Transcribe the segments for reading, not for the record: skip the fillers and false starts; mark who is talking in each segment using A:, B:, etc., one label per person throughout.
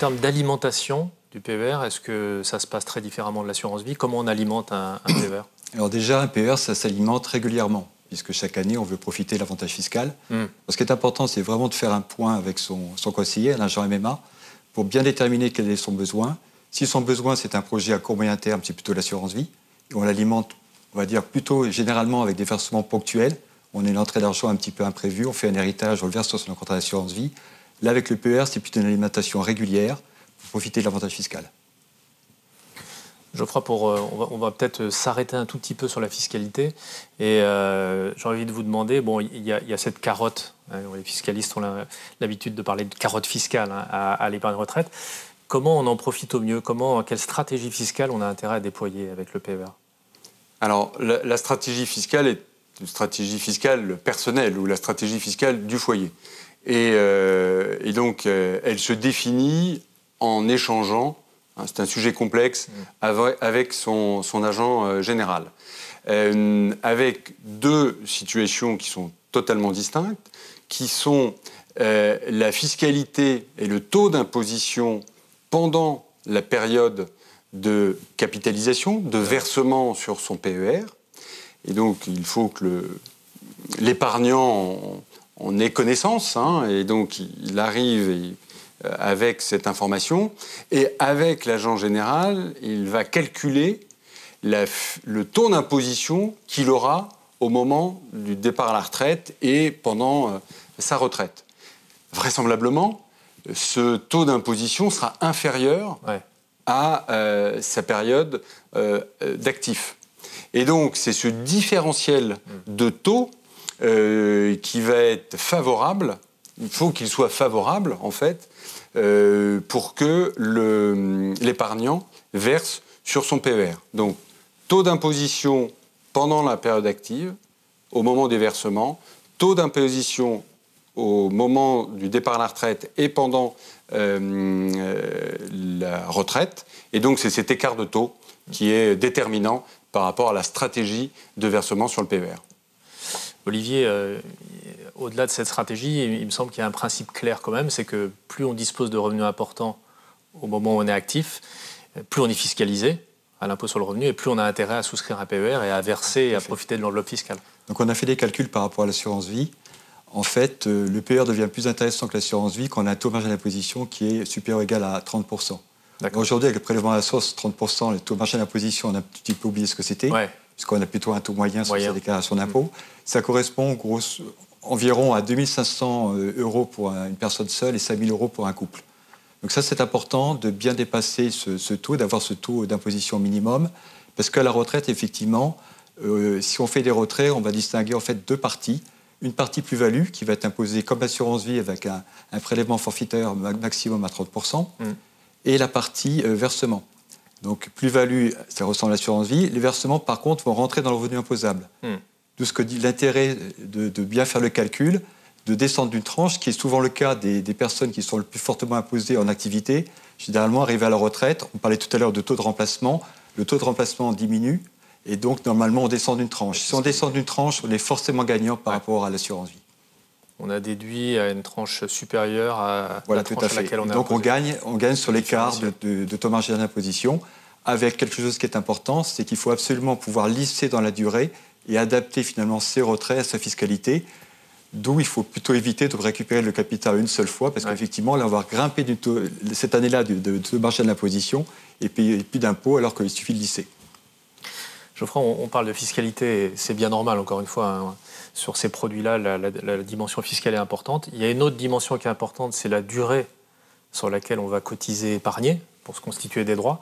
A: termes d'alimentation du PER, est-ce que ça se passe très différemment de l'assurance vie? Comment on alimente un PER?
B: Alors déjà, un PER, ça s'alimente régulièrement, puisque chaque année, on veut profiter de l'avantage fiscal. Ce qui est important, c'est vraiment de faire un point avec son conseiller, un agent MMA, pour bien déterminer quel est son besoin. Si son besoin, c'est un projet à court moyen terme, c'est plutôt l'assurance vie. Et on l'alimente, on va dire, plutôt généralement avec des versements ponctuels. On a une entrée d'argent un petit peu imprévue, on fait un héritage, on le verse sur son contrat d'assurance vie. Là, avec le PER, c'est plutôt une alimentation régulière pour profiter de l'avantage fiscal.
A: Geoffroy, on va peut-être s'arrêter un tout petit peu sur la fiscalité. Et j'ai envie de vous demander, bon, il y a cette carotte, hein, les fiscalistes ont l'habitude de parler de carotte fiscale, hein, à l'épargne retraite. Comment on en profite au mieux? Quelle stratégie fiscale on a intérêt à déployer avec le PER?
C: Alors, la stratégie fiscale est une stratégie fiscale personnelle ou la stratégie fiscale du foyer. Et donc, elle se définit en échangeant, hein, c'est un sujet complexe, avec son agent général. Avec deux situations qui sont totalement distinctes, qui sont la fiscalité et le taux d'imposition pendant la période de capitalisation, de versement sur son PER. Et donc, il faut que l'épargnant en ait connaissance, hein, et donc il arrive avec cette information. Et avec l'agent général, il va calculer le taux d'imposition qu'il aura au moment du départ à la retraite et pendant sa retraite. Vraisemblablement, ce taux d'imposition sera inférieur à sa période d'actif. Et donc, c'est ce différentiel de taux qui va être favorable. Il faut qu'il soit favorable, en fait, pour que l'épargnant verse sur son PER. Donc, taux d'imposition pendant la période active, au moment des versements, taux d'imposition au moment du départ à la retraite et pendant la retraite. Et donc, c'est cet écart de taux qui est déterminant par rapport à la stratégie de versement sur le PER.
A: Olivier, au-delà de cette stratégie, il me semble qu'il y a un principe clair quand même, c'est que plus on dispose de revenus importants au moment où on est actif, plus on est fiscalisé à l'impôt sur le revenu et plus on a intérêt à souscrire un PER et à verser et à profiter de l'enveloppe fiscale. Donc
B: on a fait des calculs par rapport à l'assurance vie. En fait, le PER devient plus intéressant que l'assurance vie quand on a un taux marginal d'imposition qui est supérieur ou égal à 30%. Aujourd'hui, avec le prélèvement à la source, 30%, le taux marginal d'imposition, on a un petit peu oublié ce que c'était, puisqu'on a plutôt un taux moyen sur sa déclaration d'impôt. Ça correspond environ à 2 500 € pour une personne seule et 5 000 € pour un couple. Donc ça, c'est important de bien dépasser ce taux, d'avoir ce taux d'imposition minimum, parce qu'à la retraite, effectivement, si on fait des retraits, on va distinguer en fait deux parties. Une partie plus-value qui va être imposée comme l'assurance vie avec un prélèvement forfaitaire maximum à 30%, et la partie versement. Donc plus-value, ça ressemble à l'assurance vie. Les versements, par contre, vont rentrer dans le revenu imposable. Tout ce que dit l'intérêt de bien faire le calcul, de descendre d'une tranche, qui est souvent le cas des personnes qui sont le plus fortement imposées en activité. Généralement, arrivées à la retraite, on parlait tout à l'heure de taux de remplacement, le taux de remplacement diminue, et donc normalement on descend d'une tranche. Si on descend d'une tranche, on est forcément gagnant par rapport à l'assurance vie.
A: On a déduit à une tranche supérieure à la tranche à laquelle on a
B: donc on gagne sur l'écart de taux marginal d'imposition, avec quelque chose qui est important, c'est qu'il faut absolument pouvoir lisser dans la durée et adapter finalement ses retraits à sa fiscalité, d'où il faut plutôt éviter de récupérer le capital une seule fois, parce qu'effectivement, là, on va grimper cette année-là de taux marginal d'imposition et payer plus d'impôts alors qu'il suffit de lisser.
A: Geoffroy, on parle de fiscalité, et c'est bien normal, encore une fois, hein. Sur ces produits-là, la dimension fiscale est importante. Il y a une autre dimension qui est importante, c'est la durée sur laquelle on va cotiser, épargner, pour se constituer des droits.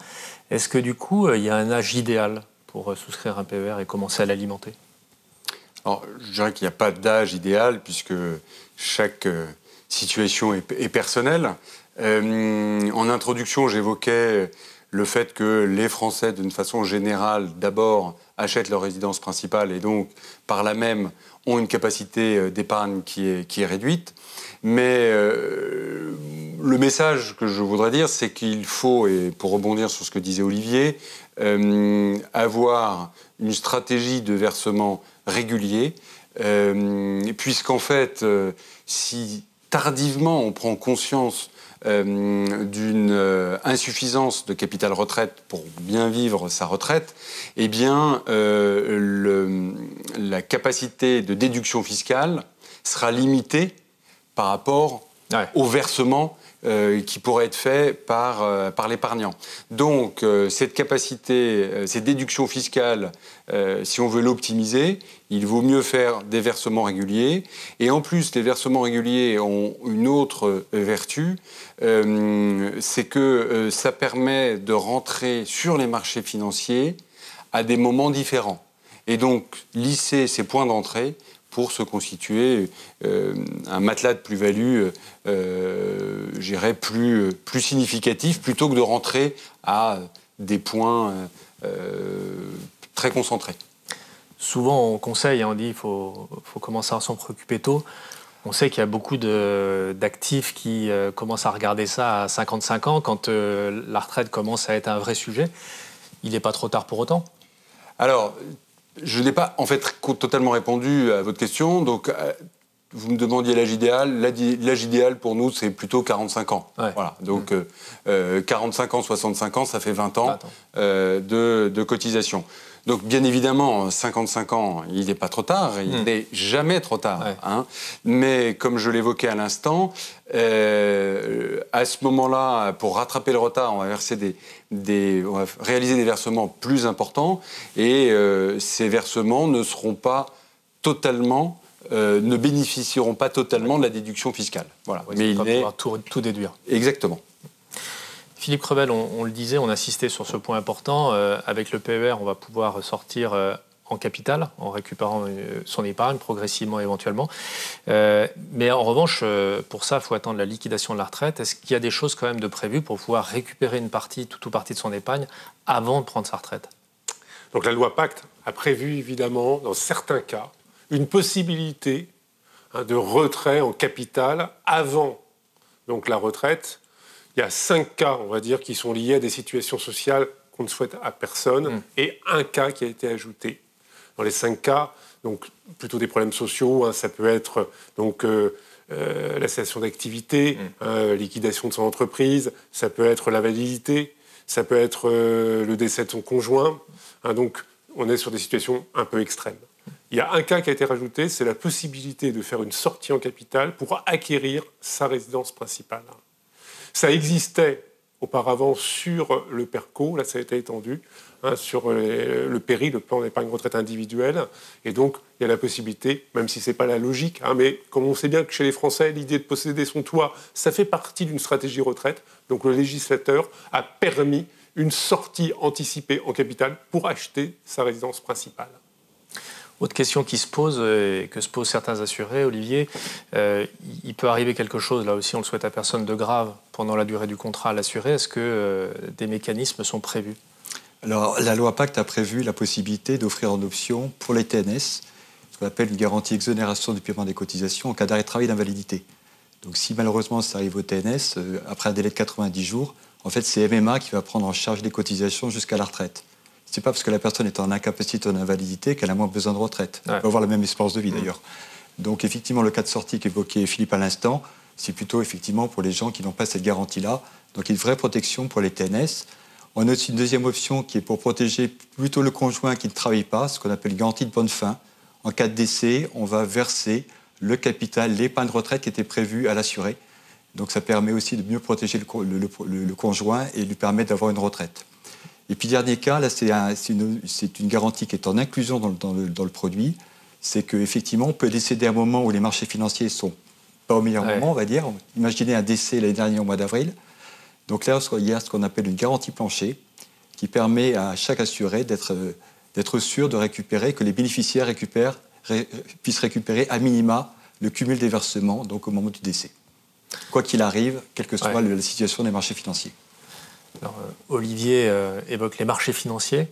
A: Est-ce que du coup, il y a un âge idéal pour souscrire un PER et commencer à l'alimenter?
C: Alors, je dirais qu'il n'y a pas d'âge idéal, puisque chaque situation est personnelle. En introduction, j'évoquais le fait que les Français, d'une façon générale, d'abord achètent leur résidence principale et donc, par là même, ont une capacité d'épargne qui est réduite. Mais le message que je voudrais dire, c'est qu'il faut, et pour rebondir sur ce que disait Olivier, avoir une stratégie de versement régulier, puisqu'en fait, si tardivement on prend conscience d'une insuffisance de capital retraite pour bien vivre sa retraite, eh bien, la capacité de déduction fiscale sera limitée par rapport au versement qui pourrait être fait par l'épargnant. Donc, cette capacité, cette déduction fiscale, si on veut l'optimiser, il vaut mieux faire des versements réguliers. Et en plus, les versements réguliers ont une autre vertu, c'est que ça permet de rentrer sur les marchés financiers à des moments différents. Et donc, lisser ces points d'entrée pour se constituer un matelas de plus-value, je dirais, plus significatif, plutôt que de rentrer à des points très concentrés.
A: Souvent, on conseille, on dit qu'il faut commencer à s'en préoccuper tôt. On sait qu'il y a beaucoup d'actifs qui commencent à regarder ça à 55 ans, quand la retraite commence à être un vrai sujet. Il n'est pas trop tard pour autant?
C: Alors, je n'ai pas en fait totalement répondu à votre question. Donc, vous me demandiez l'âge idéal. L'âge idéal pour nous, c'est plutôt 45 ans. Ouais. Voilà. Donc, 45 ans, 65 ans, ça fait 20 ans de cotisation. Donc, bien évidemment, 55 ans, il n'est pas trop tard. Il n'est jamais trop tard. Ouais. Hein. Mais, comme je l'évoquais à l'instant, à ce moment-là, pour rattraper le retard, on va verser on va réaliser des versements plus importants. Et ces versements ne seront pas totalement, ne bénéficieront pas totalement de la déduction fiscale. Voilà.
A: Ouais, mais il est pouvoir tout déduire.
C: Exactement.
A: Philippe Crevel, on le disait, on insistait sur ce point important. Avec le PER, on va pouvoir sortir en capital, en récupérant son épargne progressivement éventuellement. Mais en revanche, pour ça, il faut attendre la liquidation de la retraite. Est-ce qu'il y a des choses quand même de prévues pour pouvoir récupérer une partie, toute ou partie de son épargne avant de prendre sa retraite?
D: Donc la loi Pacte a prévu évidemment, dans certains cas, une possibilité de retrait en capital avant donc, la retraite. Il y a 5 cas, on va dire, qui sont liés à des situations sociales qu'on ne souhaite à personne, et un cas qui a été ajouté. Dans les 5 cas, donc plutôt des problèmes sociaux, ça peut être donc la cessation d'activité, liquidation de son entreprise, ça peut être l'invalidité, ça peut être le décès de son conjoint. Donc on est sur des situations un peu extrêmes. Il y a un cas qui a été rajouté, c'est la possibilité de faire une sortie en capital pour acquérir sa résidence principale. Ça existait auparavant sur le PERCO, là ça a été étendu, sur le PERI, le plan d'épargne retraite individuelle. Et donc, il y a la possibilité, même si ce n'est pas la logique, mais comme on sait bien que chez les Français, l'idée de posséder son toit, ça fait partie d'une stratégie retraite. Donc le législateur a permis une sortie anticipée en capital pour acheter sa résidence principale.
A: Autre question qui se pose, et que se posent certains assurés, Olivier, il peut arriver quelque chose, là aussi on le souhaite à personne, de grave pendant la durée du contrat à l'assuré. Est-ce que des mécanismes sont prévus?
B: Alors, la loi Pacte a prévu la possibilité d'offrir en option pour les TNS, ce qu'on appelle une garantie exonération du paiement des cotisations en cas d'arrêt de travail d'invalidité. Donc si malheureusement ça arrive au TNS, après un délai de 90 jours, en fait c'est MMA qui va prendre en charge les cotisations jusqu'à la retraite. Ce n'est pas parce que la personne est en incapacité ou en invalidité qu'elle a moins besoin de retraite. Elle peut avoir la même espérance de vie d'ailleurs. Donc effectivement, le cas de sortie qu'évoquait Philippe à l'instant, c'est plutôt effectivement pour les gens qui n'ont pas cette garantie-là. Donc il y a une vraie protection pour les TNS. On a aussi une deuxième option qui est pour protéger plutôt le conjoint qui ne travaille pas, ce qu'on appelle une garantie de bonne fin. En cas de décès, on va verser le capital, l'épargne de retraite qui était prévue à l'assuré. Donc ça permet aussi de mieux protéger le conjoint et lui permettre d'avoir une retraite. Et puis, dernier cas, là, c'est une garantie qui est en inclusion dans le produit. C'est qu'effectivement, on peut décéder à un moment où les marchés financiers ne sont pas au meilleur moment, on va dire. Imaginez un décès l'année dernière au mois d'avril. Donc là, il y a ce qu'on appelle une garantie plancher qui permet à chaque assuré d'être sûr de récupérer, que les bénéficiaires puissent récupérer à minima le cumul des versements, donc au moment du décès. Quoi qu'il arrive, quelle que soit la situation des marchés financiers.
A: Alors, Olivier évoque les marchés financiers.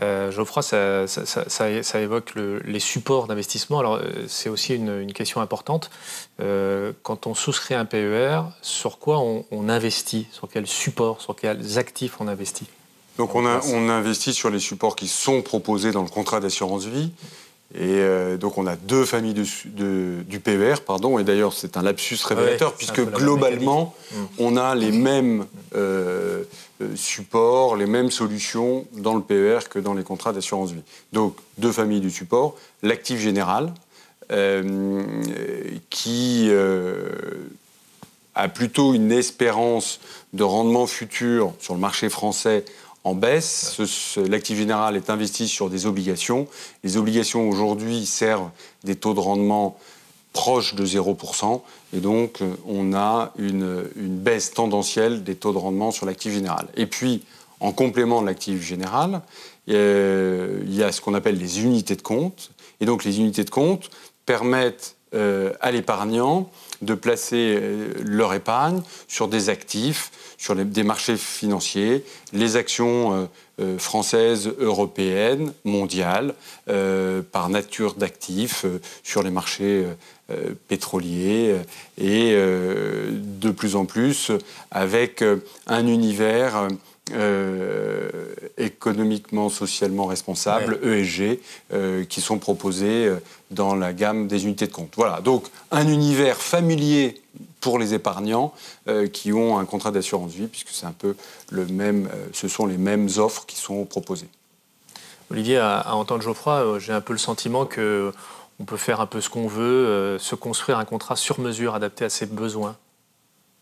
A: Geoffroy, ça évoque les supports d'investissement. Alors, c'est aussi une question importante. Quand on souscrit un PER, sur quoi on investit? Sur quels supports, sur quels actifs on investit?
C: Donc, on investit sur les supports qui sont proposés dans le contrat d'assurance vie. Et donc on a deux familles du PER, pardon, et d'ailleurs c'est un lapsus révélateur, puisque globalement on a les mêmes supports, les mêmes solutions dans le PER que dans les contrats d'assurance vie. Donc deux familles du support, l'actif général, qui a plutôt une espérance de rendement futur sur le marché français en baisse. L'actif général est investi sur des obligations. Les obligations aujourd'hui servent des taux de rendement proches de 0%. Et donc, on a une baisse tendancielle des taux de rendement sur l'actif général. Et puis, en complément de l'actif général, il y a ce qu'on appelle les unités de compte. Et donc, les unités de compte permettent à l'épargnant de placer leur épargne sur des actifs, sur des marchés financiers, les actions françaises, européennes, mondiales, par nature d'actifs, sur les marchés pétroliers, et de plus en plus avec un univers économiquement, socialement responsable, ESG, qui sont proposés dans la gamme des unités de compte. Voilà, donc un univers familier pour les épargnants qui ont un contrat d'assurance vie, puisque c'est un peu le même, ce sont les mêmes offres qui sont proposées.
A: Olivier, à entendre Geoffroy, j'ai un peu le sentiment qu'on peut faire un peu ce qu'on veut, se construire un contrat sur mesure adapté à ses besoins.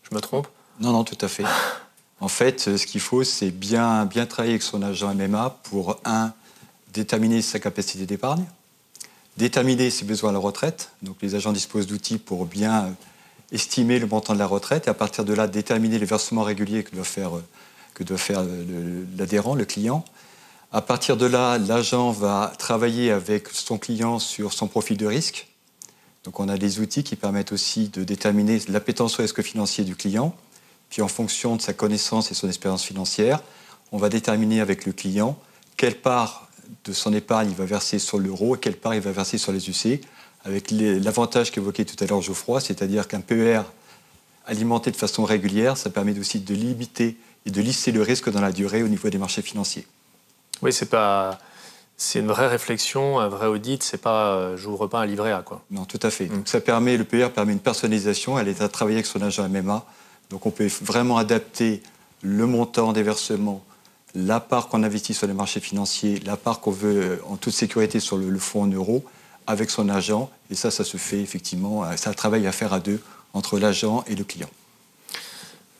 A: Je me trompe ?
B: Non, tout à fait. En fait, ce qu'il faut, c'est bien travailler avec son agent MMA pour, déterminer sa capacité d'épargne, déterminer ses besoins à la retraite. Donc, les agents disposent d'outils pour bien estimer le montant de la retraite et à partir de là, déterminer les versements réguliers que doit faire l'adhérent, le client. À partir de là, l'agent va travailler avec son client sur son profil de risque. Donc, on a des outils qui permettent aussi de déterminer l'appétence au risque financier du client. Puis en fonction de sa connaissance et son expérience financière, on va déterminer avec le client quelle part de son épargne il va verser sur l'euro et quelle part il va verser sur les UC, avec l'avantage qu'évoquait tout à l'heure Geoffroy, c'est-à-dire qu'un PER alimenté de façon régulière, ça permet aussi de limiter et de lisser le risque dans la durée au niveau des marchés financiers.
A: Oui, c'est une vraie réflexion, un vrai audit, c'est pas j'ouvre pas un livret A, quoi.
B: Non, tout à fait. Donc le PER permet une personnalisation, elle est à travailler avec son agent MMA. Donc on peut vraiment adapter le montant des versements, la part qu'on investit sur les marchés financiers, la part qu'on veut en toute sécurité sur le fonds en euros, avec son agent. Et ça se fait effectivement, c'est un travail à faire à deux entre l'agent et le client.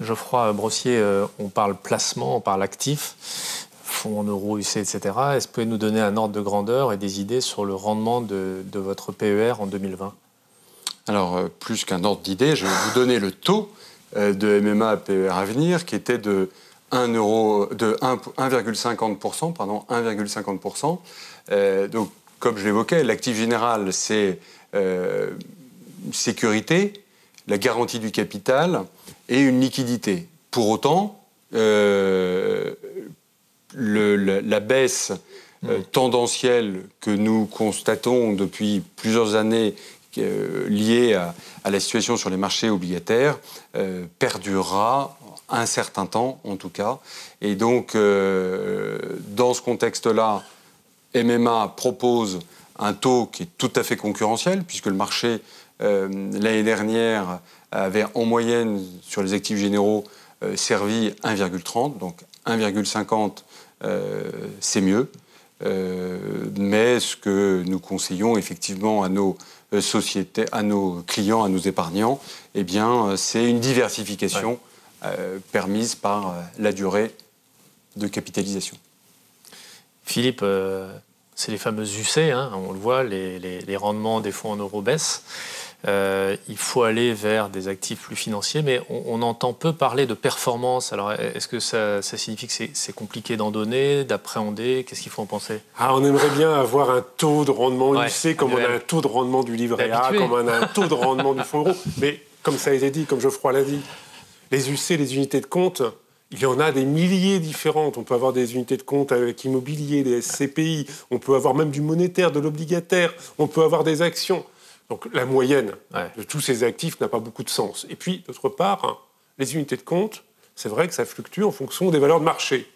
A: Geoffroy Brossier, on parle placement, on parle actif, fonds en euros, UC, etc. Est-ce que vous pouvez nous donner un ordre de grandeur et des idées sur le rendement de votre PER en 2020 ?
C: Alors, plus qu'un ordre d'idée, je vais vous donner le taux de MMA à PER Avenir, qui était de 1,50%, pardon, 1,50%. Donc, comme je l'évoquais, l'actif général, c'est sécurité, la garantie du capital et une liquidité. Pour autant, la baisse tendancielle que nous constatons depuis plusieurs années liée à la situation sur les marchés obligataires perdurera un certain temps, en tout cas. Et donc, dans ce contexte-là, MMA propose un taux qui est tout à fait concurrentiel, puisque le marché, l'année dernière, avait en moyenne, sur les actifs généraux, servi 1,30, donc 1,50, c'est mieux. Mais ce que nous conseillons effectivement à nos sociétés, à nos clients, à nos épargnants, eh bien, c'est une diversification permise par la durée de capitalisation.
A: Philippe, c'est les fameuses UC, hein, on le voit, les rendements des fonds en euros baissent. Il faut aller vers des actifs plus financiers, mais on entend peu parler de performance. Alors, est-ce que ça signifie que c'est compliqué d'en donner, d'appréhender ? Qu'est-ce qu'il faut en penser ?
D: On aimerait bien avoir un taux de rendement UC comme on a un taux de rendement du livret A, comme on a un taux de rendement du fonds euro. Mais comme ça a été dit, comme Geoffroy l'a dit, les UC, les unités de compte, il y en a des milliers différentes. On peut avoir des unités de compte avec immobilier, des SCPI, on peut avoir même du monétaire, de l'obligataire, on peut avoir des actions. Donc la moyenne de tous ces actifs n'a pas beaucoup de sens. Et puis, d'autre part, les unités de compte, c'est vrai que ça fluctue en fonction des valeurs de marché.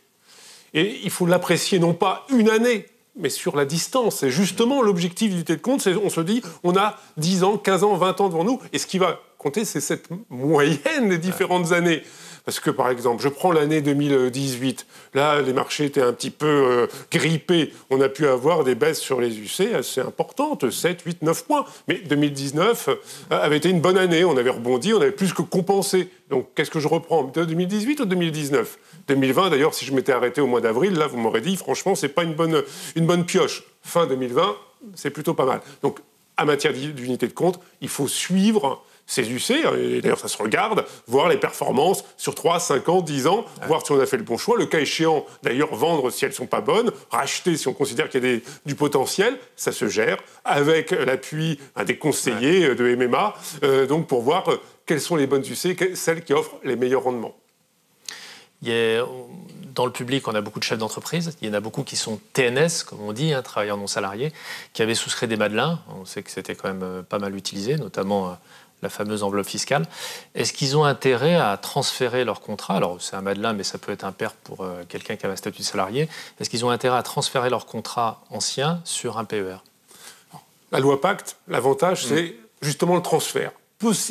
D: Et il faut l'apprécier non pas une année, mais sur la distance. C'est justement l'objectif d'unité de compte. On se dit, on a 10 ans, 15 ans, 20 ans devant nous, et ce qui va compter, c'est cette moyenne des différentes années. Parce que, par exemple, je prends l'année 2018. Là, les marchés étaient un petit peu grippés. On a pu avoir des baisses sur les UC assez importantes, 7, 8, 9 points. Mais 2019 avait été une bonne année. On avait rebondi, on avait plus que compensé. Donc, qu'est-ce que je reprends, 2018 ou 2019 2020, d'ailleurs, si je m'étais arrêté au mois d'avril, là, vous m'aurez dit, franchement, c'est pas une bonne pioche. Fin 2020, c'est plutôt pas mal. Donc, en matière d'unité de compte, il faut suivre ces UC, et d'ailleurs ça se regarde, voir les performances sur 3, 5 ans, 10 ans, voir si on a fait le bon choix, le cas échéant, d'ailleurs vendre si elles ne sont pas bonnes, racheter si on considère qu'il y a du potentiel, ça se gère, avec l'appui des conseillers de MMA, donc pour voir quelles sont les bonnes UC, celles qui offrent les meilleurs rendements.
A: Dans le public, on a beaucoup de chefs d'entreprise. Il y en a beaucoup qui sont TNS, comme on dit, travailleurs non salariés, qui avaient souscrit des Madelins. On sait que c'était quand même pas mal utilisé, notamment la fameuse enveloppe fiscale. Est-ce qu'ils ont intérêt à transférer leur contrat? Alors, c'est un Madelin, mais ça peut être un PERP pour quelqu'un qui a un statut de salarié. Est-ce qu'ils ont intérêt à transférer leur contrat ancien sur un PER?
D: La loi Pacte, l'avantage, c'est justement le transfert.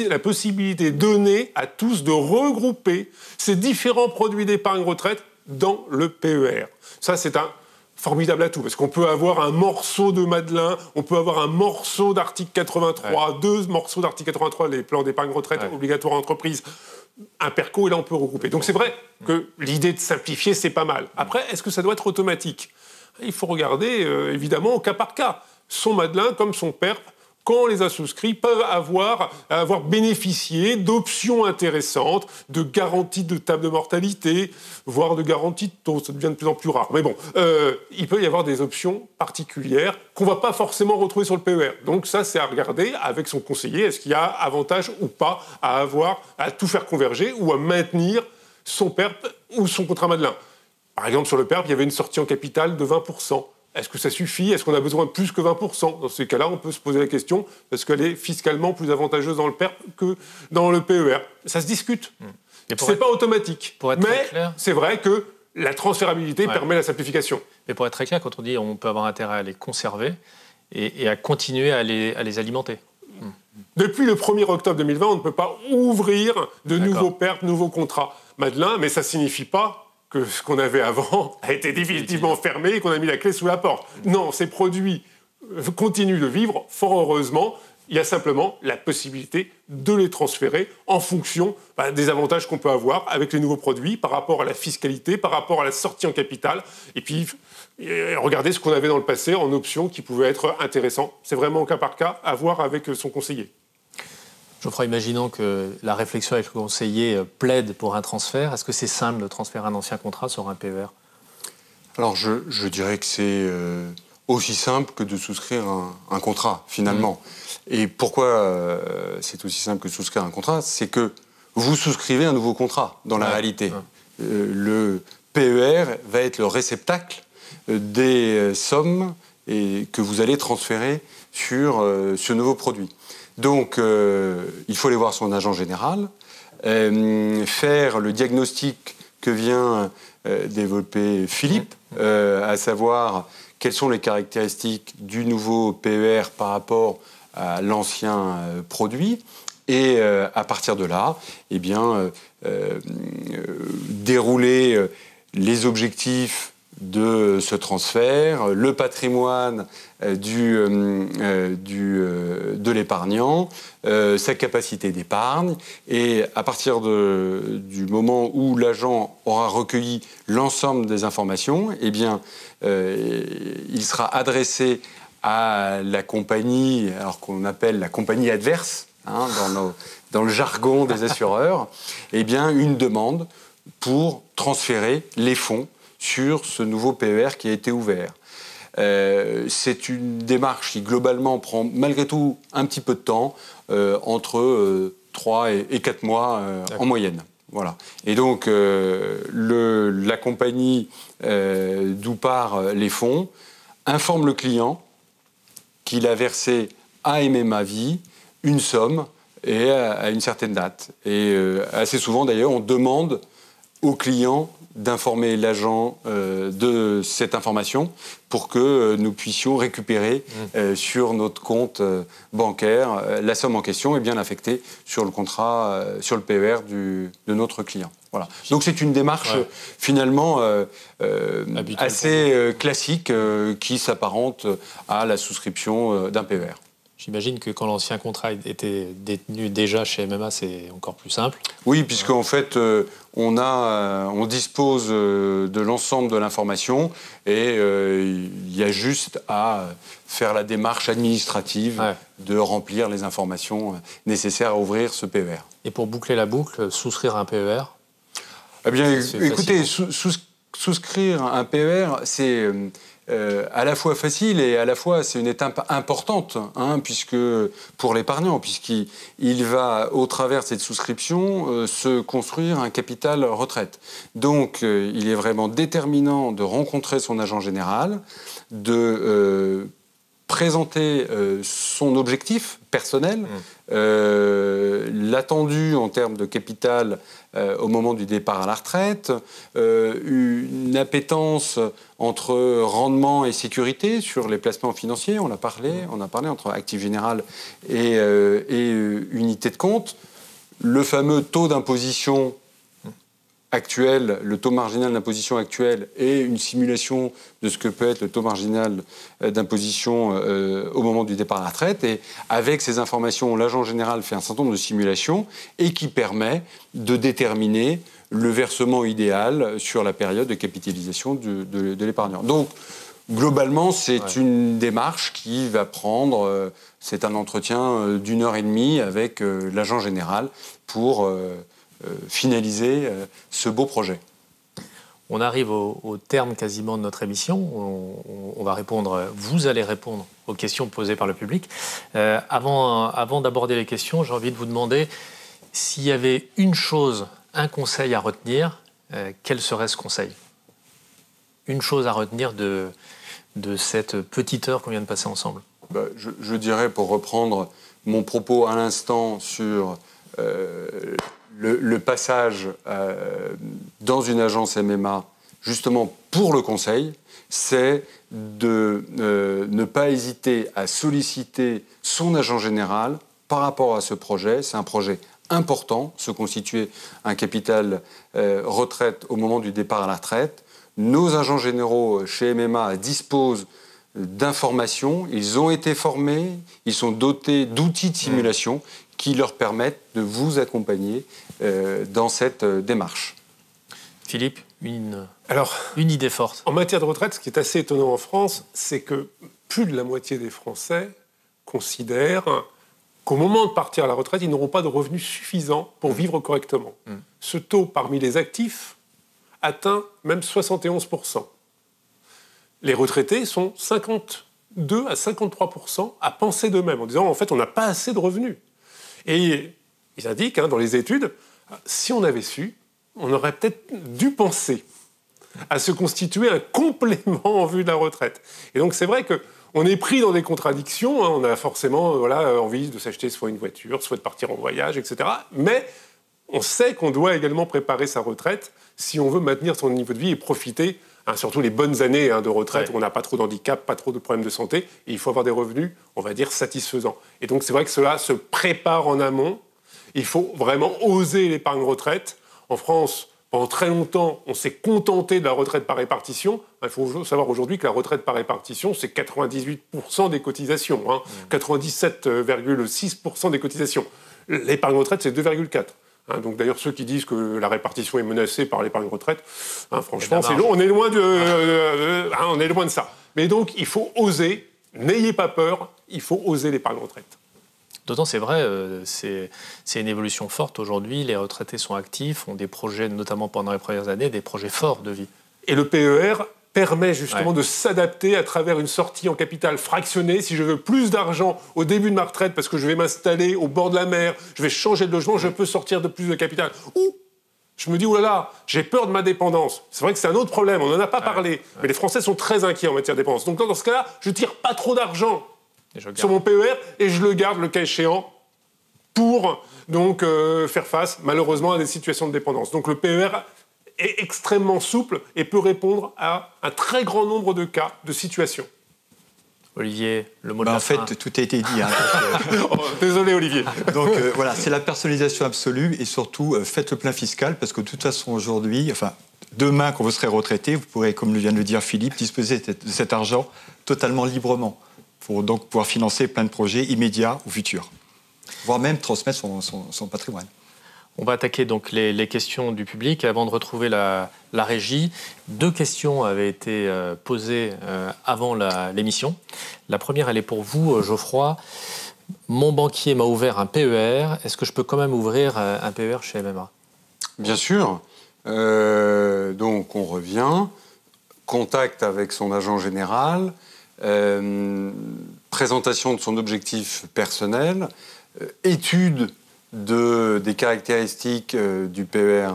D: La possibilité donnée à tous de regrouper ces différents produits d'épargne retraite dans le PER. Ça, c'est un formidable atout, parce qu'on peut avoir un morceau de Madelin, on peut avoir un morceau d'article 83, 2 morceaux d'article 83, les plans d'épargne retraite obligatoires en entreprise, un PERCO, et là, on peut regrouper. Donc, c'est vrai que l'idée de simplifier, c'est pas mal. Après, est-ce que ça doit être automatique? Il faut regarder, évidemment, au cas par cas. Son Madelin, comme son PERP, quand les a souscrits, peuvent avoir bénéficié d'options intéressantes, de garanties de table de mortalité, voire de garanties de taux. Ça devient de plus en plus rare. Mais bon, il peut y avoir des options particulières qu'on ne va pas forcément retrouver sur le PER. Donc ça, c'est à regarder avec son conseiller. Est-ce qu'il y a avantage ou pas à tout faire converger ou à maintenir son PERP ou son contrat Madelin? Par exemple, sur le PERP, il y avait une sortie en capital de 20%. Est-ce que ça suffit? Est-ce qu'on a besoin de plus que 20%? Dans ces cas-là, on peut se poser la question, parce qu'elle est fiscalement plus avantageuse dans le PERP que dans le PER. Ça se discute. C'est pas automatique. Mais c'est vrai que la transférabilité permet la simplification.
A: Mais pour être très clair, quand on dit on peut avoir intérêt à les conserver et à continuer à les alimenter.
D: Depuis le 1er octobre 2020, on ne peut pas ouvrir de nouveaux PERP, nouveaux contrats Madelin, mais ça ne signifie pas que ce qu'on avait avant a été définitivement fermé et qu'on a mis la clé sous la porte. Non, ces produits continuent de vivre, fort heureusement. Il y a simplement la possibilité de les transférer en fonction des avantages qu'on peut avoir avec les nouveaux produits par rapport à la fiscalité, par rapport à la sortie en capital. Et puis, regardez ce qu'on avait dans le passé en options qui pouvaient être intéressants. C'est vraiment au cas par cas à voir avec son conseiller.
A: Geoffroy, imaginons que la réflexion avec le conseiller plaide pour un transfert. Est-ce que c'est simple de transférer un ancien contrat sur un PER?
C: Alors, je dirais que c'est aussi simple que de souscrire un contrat, finalement. Et pourquoi c'est aussi simple que de souscrire un contrat? C'est que vous souscrivez un nouveau contrat, dans la réalité. Le PER va être le réceptacle des sommes que vous allez transférer sur ce nouveau produit. Donc, il faut aller voir son agent général, faire le diagnostic que vient développer Philippe, à savoir quelles sont les caractéristiques du nouveau PER par rapport à l'ancien produit, et à partir de là, eh bien, dérouler les objectifs de ce transfert, le patrimoine de l'épargnant, sa capacité d'épargne, et à partir du moment où l'agent aura recueilli l'ensemble des informations, eh bien, il sera adressé à la compagnie, alors qu'on appelle la compagnie adverse, dans le jargon des assureurs, eh bien, une demande pour transférer les fonds sur ce nouveau PER qui a été ouvert. C'est une démarche qui, globalement, prend malgré tout un petit peu de temps, entre 3 et 4 mois en moyenne. Voilà. Et donc, la compagnie d'où partent les fonds informe le client qu'il a versé à MMA Vie une somme et à une certaine date. Et assez souvent, d'ailleurs, on demande au client d'informer l'agent de cette information pour que nous puissions récupérer sur notre compte bancaire la somme en question et bien l'affecter sur le contrat, sur le PER de notre client. Voilà. Donc c'est une démarche finalement assez classique qui s'apparente à la souscription d'un PER.
A: J'imagine que quand l'ancien contrat était détenu déjà chez MMA, c'est encore plus simple.
C: Oui, puisqu'en fait, on dispose de l'ensemble de l'information et il y a juste à faire la démarche administrative de remplir les informations nécessaires à ouvrir ce PER.
A: Et pour boucler la boucle, souscrire un PER?
C: Eh bien, écoutez, souscrire un PER, c'est à la fois facile et à la fois c'est une étape importante, puisque pour l'épargnant, puisqu'il va, au travers de cette souscription, se construire un capital retraite. Donc, il est vraiment déterminant de rencontrer son agent général, de présenter son objectif personnel, l'attendu en termes de capital au moment du départ à la retraite, une appétence entre rendement et sécurité sur les placements financiers, on a parlé entre actif général et unité de compte, le fameux taux d'imposition actuel, le taux marginal d'imposition actuel et une simulation de ce que peut être le taux marginal d'imposition au moment du départ à la retraite. Et avec ces informations, l'agent général fait un certain nombre de simulations et qui permet de déterminer le versement idéal sur la période de capitalisation de l'épargnant. Donc, globalement, c'est une démarche qui va prendre... c'est un entretien d'1h30 avec l'agent général pour... finaliser ce beau projet.
A: On arrive au terme quasiment de notre émission. On va répondre, vous allez répondre aux questions posées par le public. Avant d'aborder les questions, j'ai envie de vous demander s'il y avait une chose, un conseil à retenir, quel serait ce conseil? Une chose à retenir de cette petite heure qu'on vient de passer ensemble.
C: Je dirais, pour reprendre mon propos à l'instant sur... Le passage dans une agence MMA, justement pour le conseil, c'est de ne pas hésiter à solliciter son agent général par rapport à ce projet. C'est un projet important, se constituer un capital retraite au moment du départ à la retraite. Nos agents généraux chez MMA disposent d'informations, ils ont été formés, ils sont dotés d'outils de simulation qui leur permettent de vous accompagner dans cette démarche.
A: Philippe, une idée forte.
D: En matière de retraite, ce qui est assez étonnant en France, c'est que plus de la moitié des Français considèrent qu'au moment de partir à la retraite, ils n'auront pas de revenus suffisants pour vivre correctement. Ce taux parmi les actifs atteint même 71%. Les retraités sont 52 à 53% à penser d'eux-mêmes, en disant en fait on n'a pas assez de revenus. Et ils indiquent dans les études, si on avait su, on aurait peut-être dû penser à se constituer un complément en vue de la retraite. Et donc c'est vrai qu'on est pris dans des contradictions, on a forcément envie de s'acheter soit une voiture, soit de partir en voyage, etc. Mais on sait qu'on doit également préparer sa retraite si on veut maintenir son niveau de vie et profiter, surtout les bonnes années de retraite, où on n'a pas trop d'handicap, pas trop de problèmes de santé, et il faut avoir des revenus, on va dire, satisfaisants. Et donc c'est vrai que cela se prépare en amont. Il faut vraiment oser l'épargne retraite. En France, pendant très longtemps, on s'est contenté de la retraite par répartition. Il faut savoir aujourd'hui que la retraite par répartition, c'est 98% des cotisations, 97,6% des cotisations. L'épargne retraite, c'est 2,4%. Donc d'ailleurs, ceux qui disent que la répartition est menacée par l'épargne retraite, franchement, c'est long, on est loin de ça. Mais donc, il faut oser, n'ayez pas peur, il faut oser l'épargne retraite.
A: D'autant, c'est vrai, c'est une évolution forte. Aujourd'hui, les retraités sont actifs, ont des projets, notamment pendant les premières années, des projets forts de vie.
D: Et le PER permet justement de s'adapter à travers une sortie en capital fractionné. Si je veux plus d'argent au début de ma retraite parce que je vais m'installer au bord de la mer, je vais changer de logement, je peux sortir de plus de capital. Ou je me dis, oh là là, j'ai peur de ma dépendance. C'est vrai que c'est un autre problème, on n'en a pas parlé. Mais les Français sont très inquiets en matière de dépendance. Donc dans ce cas-là, je tire pas trop d'argent sur mon PER et je le garde le cas échéant pour donc faire face malheureusement à des situations de dépendance. Donc le PER est extrêmement souple et peut répondre à un très grand nombre de cas, de situations.
A: Olivier, le mot de la
B: En
A: fin.
B: fait, tout a été dit. Hein,
D: Oh, désolé, Olivier.
B: donc voilà, c'est la personnalisation absolue et surtout, faites le plein fiscal parce que de toute façon, aujourd'hui, demain, quand vous serez retraité, vous pourrez, comme vient de le dire Philippe, disposer de cet argent totalement librement pour donc pouvoir financer plein de projets immédiats ou futurs, voire même transmettre son patrimoine.
A: On va attaquer donc les questions du public. Avant de retrouver la régie, 2 questions avaient été posées avant l'émission. La première, elle est pour vous, Geoffroy. Mon banquier m'a ouvert un PER. Est-ce que je peux quand même ouvrir un PER chez MMA?
C: Bien sûr. Donc on revient, contact avec son agent général, présentation de son objectif personnel, étude des caractéristiques du PER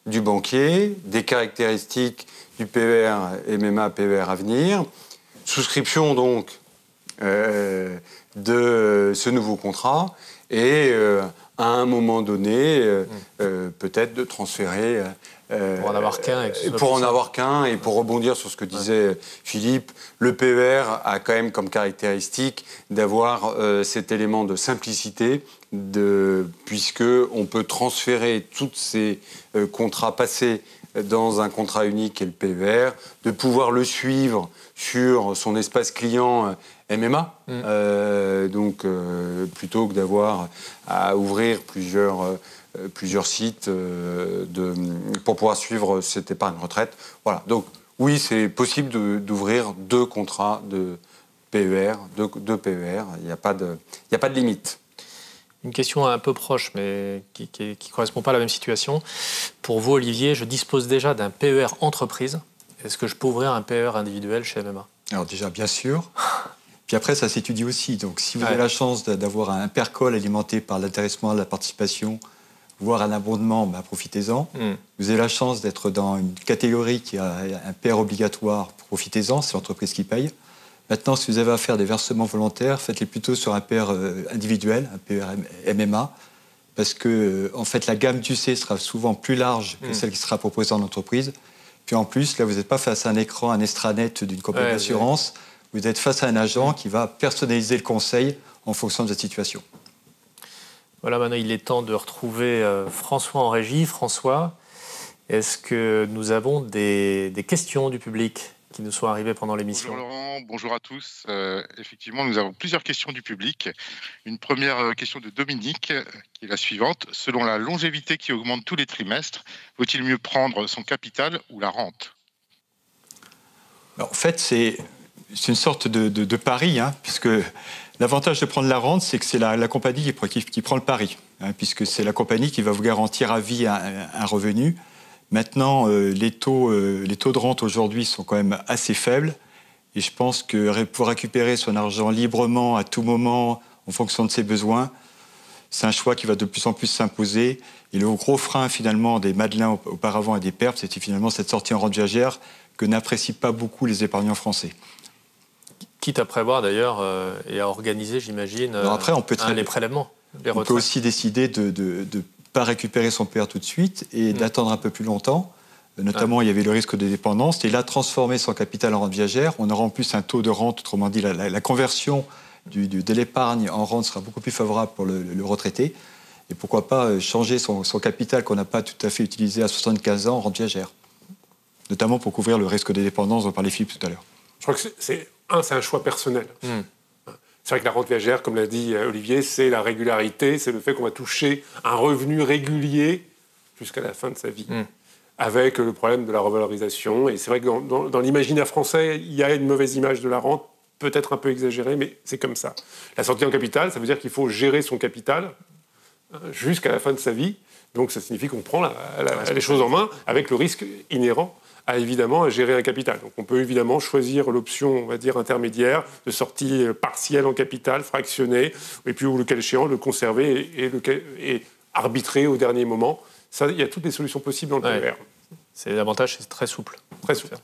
C: du banquier, des caractéristiques du PER MMA, PER Avenir, souscription donc de ce nouveau contrat et à un moment donné, peut-être de transférer.
A: Pour en avoir qu'un.
C: Et pour rebondir sur ce que disait Philippe, le PER a quand même comme caractéristique d'avoir cet élément de simplicité, puisque on peut transférer tous ces contrats passés dans un contrat unique et le PER, de pouvoir le suivre sur son espace client MMA, donc plutôt que d'avoir à ouvrir plusieurs sites pour pouvoir suivre cette épargne retraite. Voilà. Donc oui, c'est possible d'ouvrir 2 contrats de PER, deux PER. Il n'y a pas de limite.
A: Une question un peu proche, mais qui ne correspond pas à la même situation. Pour vous, Olivier, je dispose déjà d'un PER entreprise. Est-ce que je peux ouvrir un PER individuel chez MMA?
B: Alors déjà, bien sûr. Puis après, ça s'étudie aussi. Donc si vous avez la chance d'avoir un PERCOL alimenté par l'intéressement, la participation, voire un abondement, profitez-en. Vous avez la chance d'être dans une catégorie qui a un PER obligatoire, profitez-en, c'est l'entreprise qui paye. Maintenant, si vous avez à faire des versements volontaires, faites-les plutôt sur un PER individuel, un PER MMA, parce que en fait, la gamme d'UC sera souvent plus large que celle qui sera proposée en entreprise. Puis en plus, là, vous n'êtes pas face à un écran, un extranet d'une compagnie d'assurance. Vous êtes face à un agent qui va personnaliser le conseil en fonction de la situation.
A: Voilà, maintenant, il est temps de retrouver François en régie. François, est-ce que nous avons des questions du public qui nous sont arrivées pendant l'émission?
E: Bonjour Laurent, bonjour à tous. Effectivement, nous avons plusieurs questions du public. Une première question de Dominique, qui est la suivante. Selon la longévité qui augmente tous les trimestres, vaut-il mieux prendre son capital ou la rente?
B: Alors, en fait, c'est une sorte de pari, puisque l'avantage de prendre la rente, c'est que c'est la compagnie qui prend le pari, puisque c'est la compagnie qui va vous garantir à vie un revenu. Maintenant, les taux de rente aujourd'hui sont quand même assez faibles. Et je pense que pour récupérer son argent librement, à tout moment, en fonction de ses besoins, c'est un choix qui va de plus en plus s'imposer. Et le gros frein, finalement, des Madelins auparavant et des PERP, c'était finalement cette sortie en rente viagère que n'apprécient pas beaucoup les épargnants français.
A: Quitte à prévoir, d'ailleurs, et à organiser, j'imagine, les prélèvements, les retraites.
B: On peut aussi décider de pas récupérer son PER tout de suite et d'attendre un peu plus longtemps. Notamment, il y avait le risque de dépendance. Et là, transformer son capital en rente viagère, on aura en plus un taux de rente, autrement dit, la conversion de l'épargne en rente sera beaucoup plus favorable pour le retraité. Et pourquoi pas changer son capital qu'on n'a pas tout à fait utilisé à 75 ans en rente viagère. Notamment pour couvrir le risque de dépendance dont parlait Philippe tout à l'heure.
D: Je crois que c'est un choix personnel. C'est vrai que la rente viagère, comme l'a dit Olivier, c'est la régularité, c'est le fait qu'on va toucher un revenu régulier jusqu'à la fin de sa vie, avec le problème de la revalorisation. Et c'est vrai que dans l'imaginaire français, il y a une mauvaise image de la rente, peut-être un peu exagérée, mais c'est comme ça. La sortie en capital, ça veut dire qu'il faut gérer son capital jusqu'à la fin de sa vie. Donc ça signifie qu'on prend les choses en main avec le risque inhérent évidemment à gérer un capital. Donc on peut évidemment choisir l'option, on va dire, intermédiaire, de sortie partielle en capital, fractionnée, et puis, le cas échéant, le conserver et arbitrer au dernier moment. Ça, il y a toutes les solutions possibles dans le PER.
A: C'est l'avantage, c'est très souple.
D: Très souple.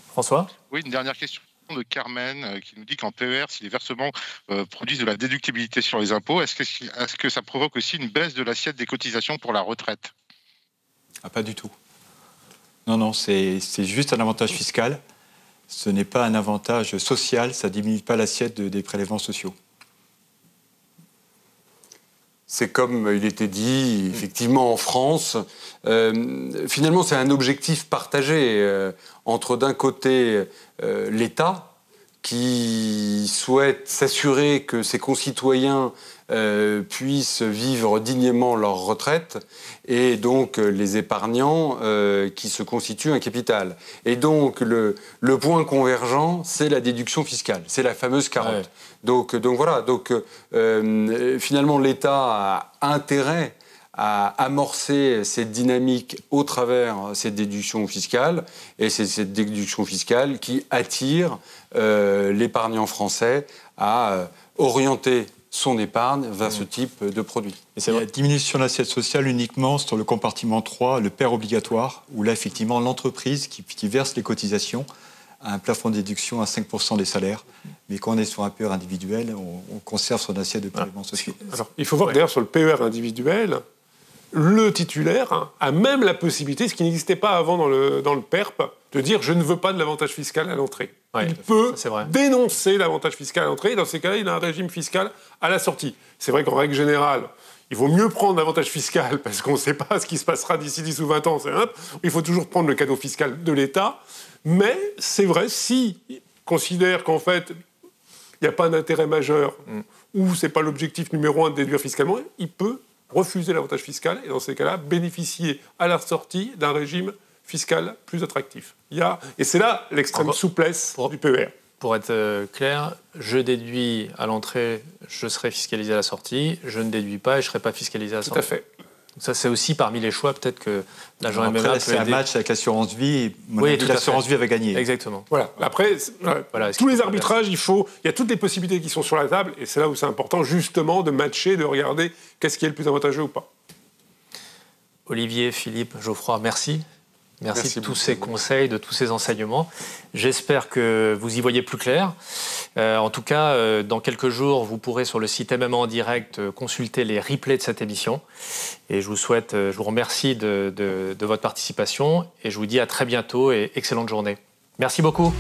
A: François ?
E: Oui, une dernière question de Carmen qui nous dit qu'en PER, si les versements produisent de la déductibilité sur les impôts, est-ce que ça provoque aussi une baisse de l'assiette des cotisations pour la retraite?
B: Pas du tout. Non, c'est juste un avantage fiscal. Ce n'est pas un avantage social, ça ne diminue pas l'assiette des prélèvements sociaux.
C: C'est comme il était dit, effectivement, en France. Finalement, c'est un objectif partagé entre, d'un côté, l'État, qui souhaite s'assurer que ses concitoyens puissent vivre dignement leur retraite, et donc les épargnants qui se constituent un capital. Et donc, le point convergent, c'est la déduction fiscale, c'est la fameuse carotte. Ouais. Donc voilà, finalement l'État a intérêt à amorcer cette dynamique au travers cette déduction fiscale, et c'est cette déduction fiscale qui attire l'épargnant français à orienter son épargne vers ce type de produit.
B: Et c'est la diminution de l'assiette sociale uniquement sur le compartiment 3, le PER obligatoire, où là effectivement l'entreprise qui verse les cotisations a un plafond de déduction à 5% des salaires. Mais quand on est sur un PER individuel, on conserve son assiette de prélèvements sociaux.
D: Alors, il faut voir que d'ailleurs sur le PER individuel, le titulaire a même la possibilité, ce qui n'existait pas avant dans le PERP, de dire « je ne veux pas de l'avantage fiscal à l'entrée ». Il peut dénoncer l'avantage fiscal à l'entrée, et dans ces cas-là, il a un régime fiscal à la sortie. C'est vrai qu'en règle générale, il vaut mieux prendre l'avantage fiscal, parce qu'on ne sait pas ce qui se passera d'ici 10 ou 20 ans, il faut toujours prendre le cadeau fiscal de l'État, mais c'est vrai, s'il considère qu'en fait, il n'y a pas d'intérêt majeur, ou ce n'est pas l'objectif numéro 1 de déduire fiscalement, il peut refuser l'avantage fiscal, et dans ces cas-là, bénéficier à la sortie d'un régime fiscal plus attractif. Et c'est là l'extrême souplesse du PER.
A: Pour être clair, je déduis à l'entrée, je serai fiscalisé à la sortie, je ne déduis pas et je ne serai pas fiscalisé à la sortie.
D: Tout à fait.
A: Donc ça, c'est aussi parmi les choix, peut-être que l'agent MMA peut
B: c'est un match avec l'assurance vie, et l'assurance vie avait gagné.
A: Exactement.
D: Voilà. Après, tous les arbitrages, il y a toutes les possibilités qui sont sur la table, et c'est là où c'est important, justement, de matcher, de regarder qu'est-ce qui est le plus avantageux ou pas.
A: Olivier, Philippe, Geoffroy, merci. Merci de tous ces conseils, de tous ces enseignements. J'espère que vous y voyez plus clair. En tout cas, dans quelques jours, vous pourrez sur le site MMA en direct consulter les replays de cette émission. Et je vous remercie de votre participation et je vous dis à très bientôt et excellente journée. Merci beaucoup.